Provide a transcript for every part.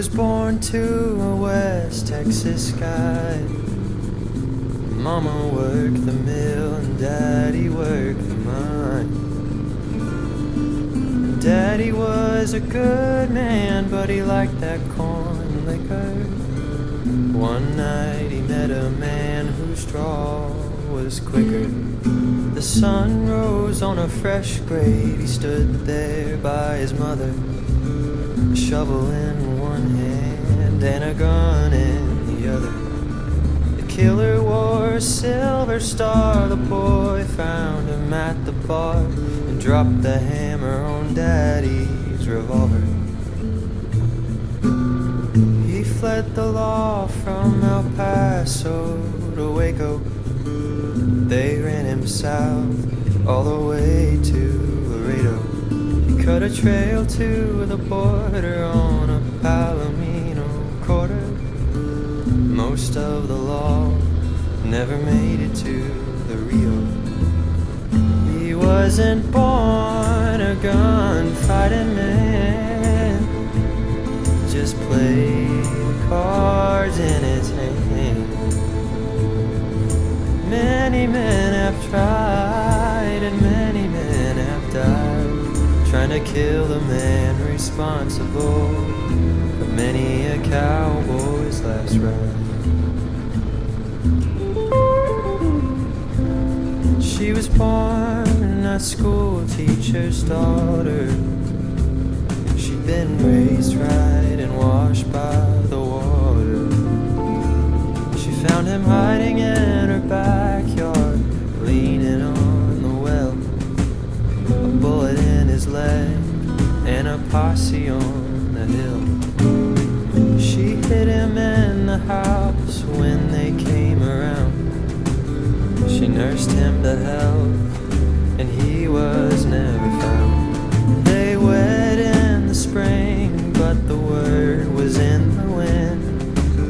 was born to a West Texas guy. Mama worked the mill and Daddy worked the mine. And Daddy was a good man, but he liked that corn liquor. One night he met a man whose draw was quicker. The sun rose on a fresh grave. He stood there by his mother, a shovel in one hand and a gun in the other. The killer wore a silver star. The boy found him at the bar and dropped the hammer on Daddy's revolver. He fled the law from El Paso to Waco. They ran him south all the way to Laredo. He cut a trail to the border on a Palomino quarter. Most of the law never made it to the Rio. He wasn't born a gun-fighting man, just played the cards in his hand. Many men have tried and many men have died, trying to kill the man responsible for many a cowboy's last ride. She was born a school teacher's daughter. She'd been raised right and washed by the water. She found him hiding in her backyard, leaning on the well, a bullet in his leg and a posse on the hill. She hid him in the house when they came around. She nursed him to health and he was never found. They wed in the spring, but the word was in the wind.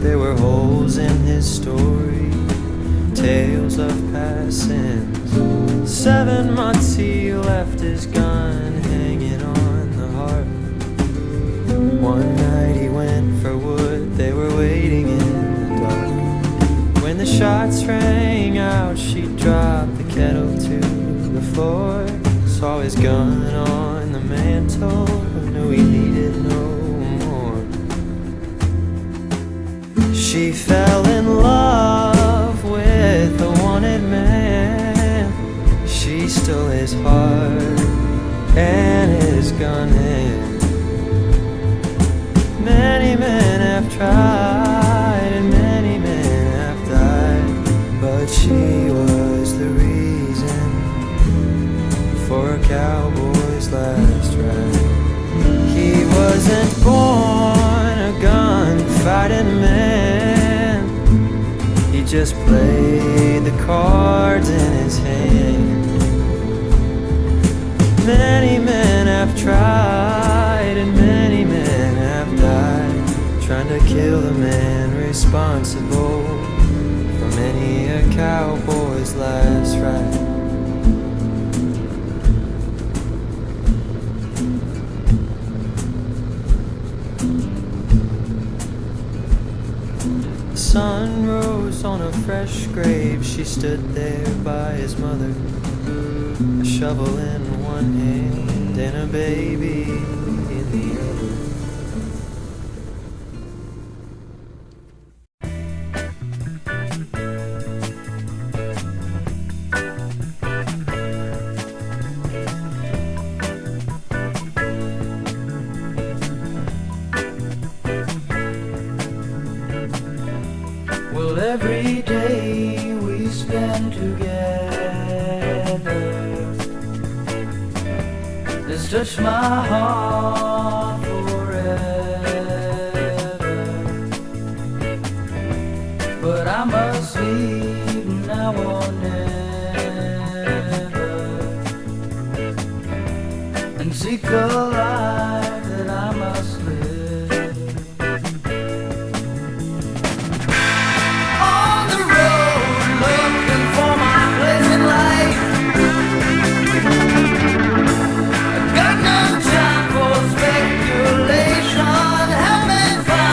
There were holes in his story, tales of past sins. 7 months he left his gun hanging on the hearth. One night he went for wood, they were waiting in the dark. When the shots rang out, she dropped the kettle to the floor. Saw his gun on the mantle, knew he needed no more. She fell in love with a wanted man. She stole his heart and his gun hand. Many men have tried and many men have died, but she was the reason for a cowboy's last ride. He wasn't born a gun-fighting man, he just played the cards in his hand. Many men have tried and many men have died, trying to kill the man responsible for many a cowboy's last ride. The sun rose on a fresh grave. She stood there by his mother, a shovel in one hand and a baby in the other. Well, every day we spend together has touched my heart forever. But I must leave now or never, and seek a life that I must live. Got no time for speculation. Help me find